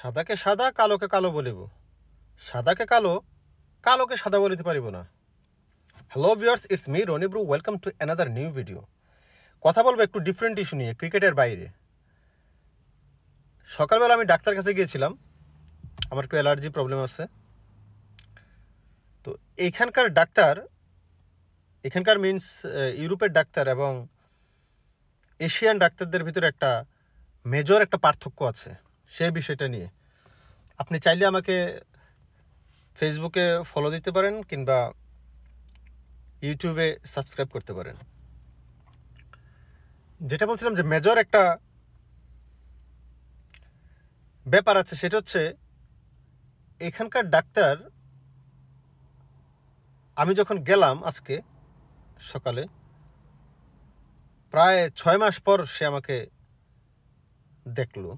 সাদাকে সাদা কালোকে কালো বলিব, সাদাকে কালো কালোকে সাদা বলিতে পারিব না। Hello viewers, it's me Roni bro. Welcome to another new video. কথা বলবো একটু ডিফারেন্ট ইস্যু নিয়ে, ক্রিকেটের বাইরে। সকালবেলা আমি ডাক্তার কাছে গিয়েছিলাম, আমার একটু অ্যালার্জি প্রবলেম আছে। তো এখানকার মিনস ইউরোপের ডাক্তার এবং এশিয়ান ডাক্তারদের ভিতরে একটা মেজর একটা পার্থক্য আছে। সেই বিষয়টা নিয়ে আপনি চাইলে আমাকে ফেসবুকে ফলো দিতে পারেন কিংবা ইউটিউবে সাবস্ক্রাইব করতে পারেন। যেটা বলছিলাম যে মেজর একটা ব্যাপার আছে, সেটা হচ্ছে এখানকার ডাক্তার, আমি যখন গেলাম আজকে সকালে, প্রায় 6 মাস পর সে আমাকে দেখলো,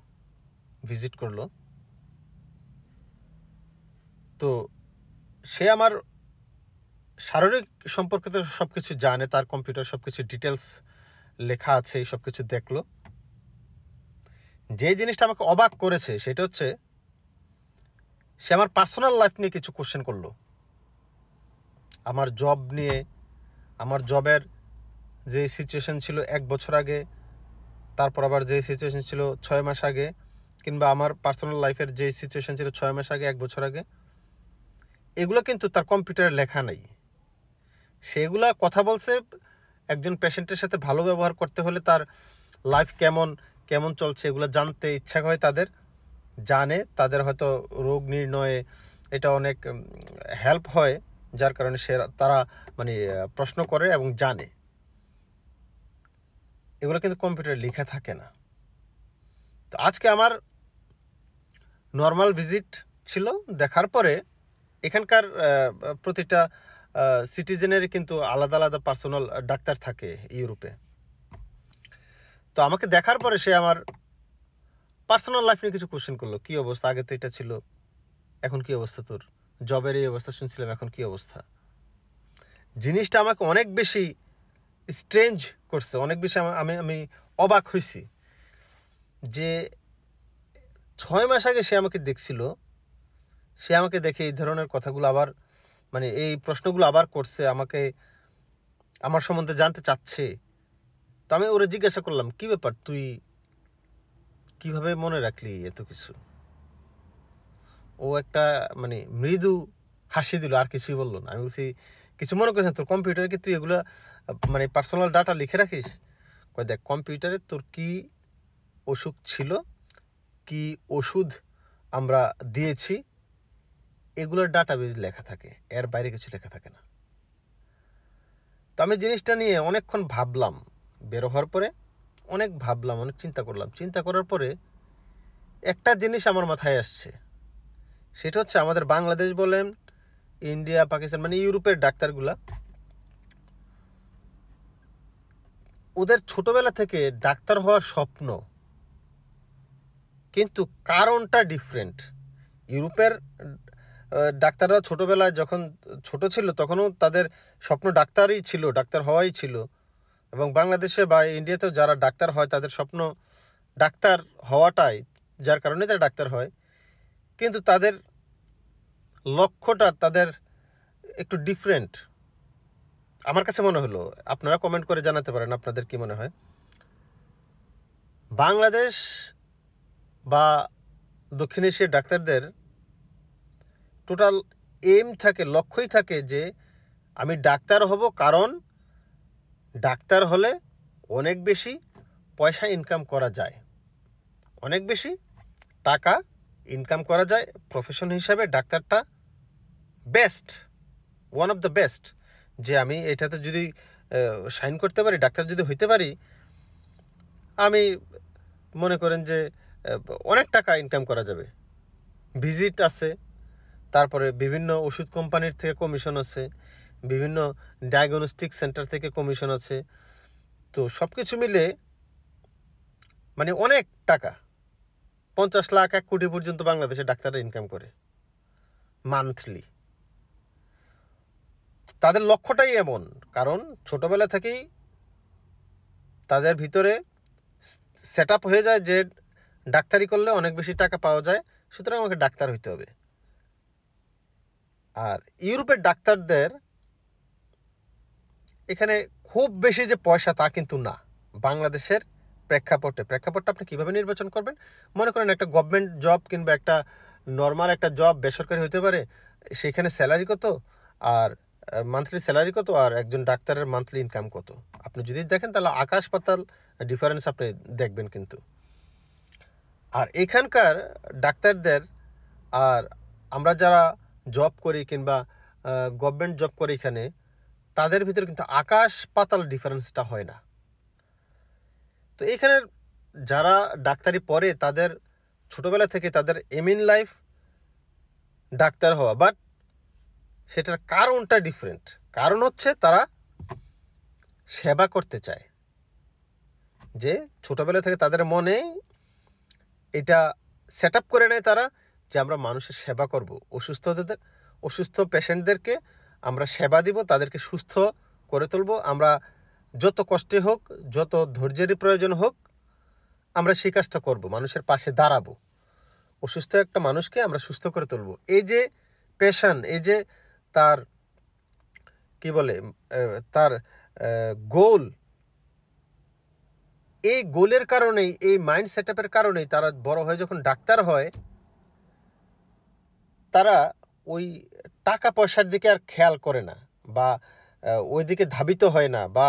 ভিজিট করলো। তো সে আমার শারীরিক সম্পর্কিত সব কিছু জানে, তার কম্পিউটার সব কিছু ডিটেলস লেখা আছে, এই সব কিছু দেখলো। যে জিনিসটা আমাকে অবাক করেছে সেটা হচ্ছে সে আমার পার্সোনাল লাইফ নিয়ে কিছু কোশ্চেন করলো, আমার জব নিয়ে, আমার জবের যে সিচুয়েশন ছিল 1 বছর আগে, তারপর আবার যে সিচুয়েশন ছিল 6 মাস আগে, কিংবা আমার পার্সোনাল লাইফের যে সিচুয়েশন ছিল 6 মাস আগে, 1 বছর আগে। এগুলো কিন্তু তার কম্পিউটারে লেখা নেই। সেগুলা কথা বলছে একজন পেশেন্টের সাথে ভালো ব্যবহার করতে হলে তার লাইফ কেমন চলছে এগুলো জানতে ইচ্ছা হয় তাদের, জানে, তাদের হয়তো রোগ নির্ণয়ে এটা অনেক হেল্প হয়, যার কারণে তারা প্রশ্ন করে এবং জানে। এগুলো কিন্তু কম্পিউটারে লেখা থাকে না। তো আজকে আমার নর্মাল ভিজিট ছিল। দেখার পরে এখানকার প্রতিটা সিটিজেনের কিন্তু আলাদা আলাদা পার্সোনাল ডাক্তার থাকে ইউরোপে। তো আমাকে দেখার পরে সে আমার পার্সোনাল লাইফ নিয়ে কিছু কোশ্চেন করলো। কী অবস্থা, আগে তো এটা ছিল, এখন কী অবস্থা, তোর জবের এই অবস্থা শুনছিলাম, এখন কী অবস্থা। জিনিসটা আমাকে অনেক বেশি স্ট্রেঞ্জ করছে, অনেক বেশি আমি অবাক হয়েছি যে 6 মাস আগে সে আমাকে দেখছিল, সে আমাকে দেখে এই ধরনের কথাগুলো আবার এই প্রশ্নগুলো আবার করছে, আমাকে আমার সম্বন্ধে জানতে চাচ্ছে। তো আমি ওরা জিজ্ঞাসা করলাম, কি ব্যাপার, তুই কিভাবে মনে রাখলি এত কিছু? ও একটা মৃদু হাসি দিল, আর কিছুই বললো না। আমি বলছি, কিছু মনে করিস না, তোর কম্পিউটারে কি তুই এগুলো পার্সোনাল ডাটা লিখে রাখিস? কয়, দেখ, কম্পিউটারে তোর কি অসুখ ছিল, কি ওষুধ আমরা দিয়েছি, এগুলোর ডাটাবেজ লেখা থাকে, এর বাইরে কিছু লেখা থাকে না। তো আমি জিনিসটা নিয়ে অনেকক্ষণ ভাবলাম, বের হওয়ার পরে অনেক ভাবলাম, অনেক চিন্তা করলাম। চিন্তা করার পরে একটা জিনিস আমার মাথায় আসছে, সেটা হচ্ছে আমাদের বাংলাদেশ বলেন, ইন্ডিয়া, পাকিস্তান, ইউরোপের ডাক্তারগুলা, ওদের ছোটবেলা থেকে ডাক্তার হওয়ার স্বপ্ন, কিন্তু কারণটা ডিফারেন্ট। ইউরোপের ডাক্তাররা ছোটবেলায় যখন ছোট ছিল তখনও তাদের স্বপ্ন ডাক্তারই ছিল, ডাক্তার হওয়াই ছিল। এবং বাংলাদেশে বা ইন্ডিয়াতেও যারা ডাক্তার হয় তাদের স্বপ্ন ডাক্তার হওয়াটাই, যার কারণে তারা ডাক্তার হয়। কিন্তু তাদের লক্ষ্যটা তাদের একটু ডিফারেন্ট আমার কাছে মনে হলো। আপনারা কমেন্ট করে জানাতে পারেন আপনাদের কি মনে হয়। বাংলাদেশ বা দক্ষিণ এশিয়ার ডাক্তারদের টোটাল এম থাকে, লক্ষ্যই থাকে যে আমি ডাক্তার হব, কারণ ডাক্তার হলে অনেক বেশি পয়সা ইনকাম করা যায়, অনেক বেশি টাকা ইনকাম করা যায়। প্রফেশন হিসাবে ডাক্তারটা best, one of the best. যে আমি এটাতে যদি সাইন করতে পারি, ডাক্তার যদি হইতে পারি, আমি মনে করেন যে অনেক টাকা ইনকাম করা যাবে। ভিজিট আছে, তারপরে বিভিন্ন ওষুধ কোম্পানির থেকে কমিশন আছে, বিভিন্ন ডায়াগনস্টিক সেন্টার থেকে কমিশন আছে। তো সব কিছু মিলে অনেক টাকা, 50 লাখ 1 কোটি পর্যন্ত বাংলাদেশে ডাক্তাররা ইনকাম করে মান্থলি। তাদের লক্ষ্যটাই এমন, কারণ ছোটবেলা থেকেই তাদের ভিতরে সেট আপ হয়ে যায় যে ডাক্তারি করলে অনেক বেশি টাকা পাওয়া যায়, সুতরাং আমাকে ডাক্তার হইতে হবে। আর ইউরোপের ডাক্তারদের এখানে খুব বেশি যে পয়সা তা কিন্তু না। বাংলাদেশের প্রেক্ষাপটটা আপনি কীভাবে নির্বাচন করবেন? মনে করেন একটা গভর্নমেন্ট জব কিংবা একটা নর্মাল একটা জব বেসরকারি হতে পারে, সেখানে স্যালারি কত আর মান্থলি স্যালারি কত আর একজন ডাক্তারের মান্থলি ইনকাম কত, আপনি যদি দেখেন তাহলে আকাশ পাতাল ডিফারেন্স আপনি দেখবেন কিন্তু। আর এখানকার ডাক্তারদের আর আমরা যারা জব করি কিংবা গভর্নমেন্ট জব করি এখানে, তাদের ভিতরে কিন্তু আকাশ পাতাল ডিফারেন্সটা হয় না। তো এখানে যারা ডাক্তারি পড়ে তাদের ছোটোবেলা থেকে তাদের এম ইন লাইফ ডাক্তার হওয়া, বাট সেটার কারণটা ডিফারেন্ট। কারণ হচ্ছে তারা সেবা করতে চায়, যে ছোটোবেলা থেকে তাদের মনে এটা সেট আপ করে নেয় তারা, যে আমরা মানুষের সেবা করব, অসুস্থ পেশেন্টদেরকে আমরা সেবা দিব, তাদেরকে সুস্থ করে তুলব। আমরা যত কষ্টে হোক, যত ধৈর্যেরই প্রয়োজন হোক, আমরা সেই কাজটা করব, মানুষের পাশে দাঁড়াবো, অসুস্থ একটা মানুষকে আমরা সুস্থ করে তুলব। এই যে পেশেন্ট, এই যে তার কি বলে তার গোল, এই গোলের কারণেই, এই মাইন্ড সেট আপের কারণেই তারা বড় হয়ে যখন ডাক্তার হয়, তারা ওই টাকা পয়সার দিকে আর খেয়াল করে না, বা ওই দিকে ধাবিত হয় না, বা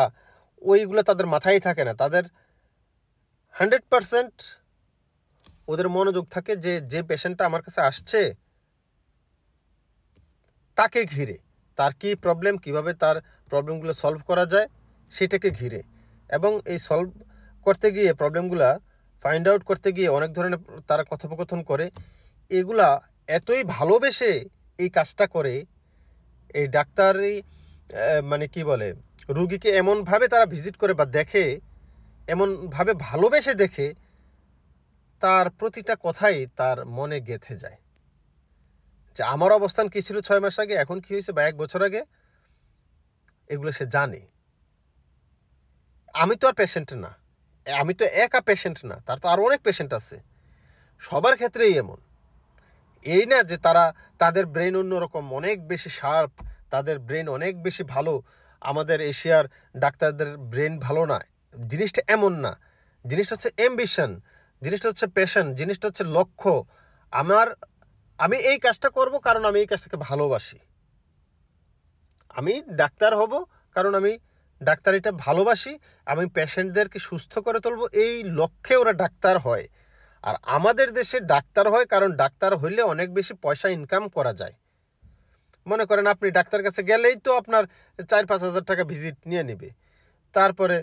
ওইগুলো তাদের মাথায় থাকে না। তাদের 100% ওদের মনোযোগ থাকে যে পেশেন্টটা আমার কাছে আসছে তাকে ঘিরে, তার কি প্রবলেম, কিভাবে তার প্রবলেমগুলো সলভ করা যায় সেটাকে ঘিরে। এবং এই সলভ করতে গিয়ে, প্রবলেমগুলো ফাইন্ড আউট করতে গিয়ে অনেক ধরনের তারা কথোপকথন করে। এগুলা এতই ভালোবেসে এই কাজটা করে, এই ডাক্তারি মানে কি বলে, রুগীকে এমনভাবে তারা ভিজিট করে বা দেখে, এমনভাবে ভালোবেসে দেখে, তার প্রতিটা কথাই তার মনে গেঁথে যায়, যে আমার অবস্থান কী ছিল 6 মাস আগে, এখন কি হয়েছে, বা 1 বছর আগে, এগুলো সে জানে। আমি তো আর পেশেন্ট না, আমি তো একা পেশেন্ট না, তার তো আরও অনেক পেশেন্ট আছে। সবার ক্ষেত্রেই এমন। এই না যে তাদের ব্রেন অন্যরকম, অনেক বেশি শার্প, তাদের ব্রেন অনেক বেশি ভালো, আমাদের এশিয়ার ডাক্তারদের ব্রেন ভালো না। জিনিসটা এমন না। জিনিসটা হচ্ছে অ্যাম্বিশন, জিনিসটা হচ্ছে প্যাশন, জিনিসটা হচ্ছে লক্ষ্য। আমি এই কাজটা করব কারণ আমি এই কাজটাকে ভালোবাসি। আমি ডাক্তার হব কারণ আমি ডাক্তারিটা ভালোবাসি। আমি পেশেন্টদেরকে সুস্থ করে তুলব, এই লক্ষ্যে ওরা ডাক্তার হয়। আর আমাদের দেশে ডাক্তার হয় কারণ ডাক্তার হইলে অনেক বেশি পয়সা ইনকাম করা যায়। মনে করেন আপনি ডাক্তার কাছে গেলেই তো আপনার 4-5 হাজার টাকা ভিজিট নিয়ে নেবে। তারপরে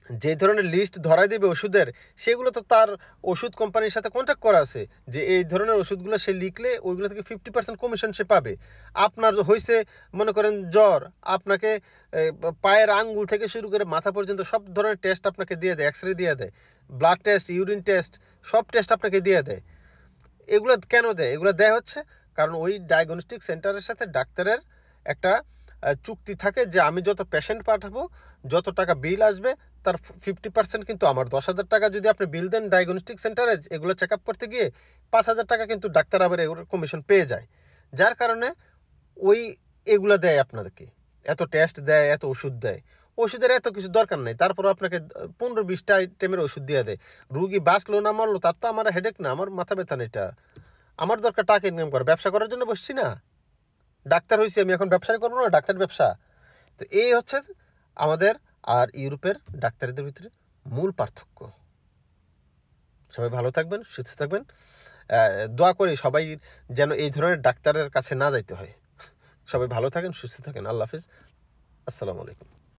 যে ধরনের লিস্ট ধরাই দেবে ওষুধের, সেগুলো তো তার ওষুধ কোম্পানির সাথে কন্ট্যাক্ট করা আছে, যে এই ধরনের ওষুধগুলো সে লিখলে ওইগুলো থেকে 50% কমিশন সে পাবে। আপনার হয়েছে মনে করেন জ্বর, আপনাকে পায়ের আঙ্গুল থেকে শুরু করে মাথা পর্যন্ত সব ধরনের টেস্ট আপনাকে দিয়ে দেয়, এক্স রে দিয়ে দেয়, ব্লাড টেস্ট, ইউরিন টেস্ট, সব টেস্ট আপনাকে দিয়ে দেয়। এগুলো কেন দেয়? এগুলো দেয় হচ্ছে কারণ ওই ডায়াগনস্টিক সেন্টারের সাথে ডাক্তারের একটা চুক্তি থাকে, যে আমি যত পেশেন্ট পাঠাবো, যত টাকা বিল আসবে, তার 50% কিন্তু আমার। 10,000 টাকা যদি আপনি বিল দেন ডায়াগনস্টিক সেন্টারে এগুলো চেক আপ করতে গিয়ে, 5,000 টাকা কিন্তু ডাক্তার আবার এগুলো কমিশন পেয়ে যায়। যার কারণে ওই এগুলো দেয় আপনাদেরকে, এত টেস্ট দেয়, এত ওষুধ দেয়। ওষুধের এত কিছু দরকার নেই, তারপর আপনাকে 15-20টা আইটেমের ওষুধ দিয়ে দেয়। রুগী বাঁচলো না মরলো তার তো আমার হেডেক না, আমার মাথা ব্যথা নেই। এটা আমার দরকার টাকা ইনকাম করা, ব্যবসা করার জন্য বসছি না। ডাক্তার হয়েছি আমি, এখন ব্যবসাই করবো না, ডাক্তার ব্যবসা। তো এই হচ্ছে আমাদের আর ইউরোপের ডাক্তারদের ভিতরে মূল পার্থক্য। সবাই ভালো থাকবেন, সুস্থ থাকবেন। দোয়া করি সবাই যেন এই ধরনের ডাক্তারের কাছে না যাইতে হয়। সবাই ভালো থাকেন, সুস্থ থাকেন। আল্লাহ হাফিজ, আসসালামু আলাইকুম।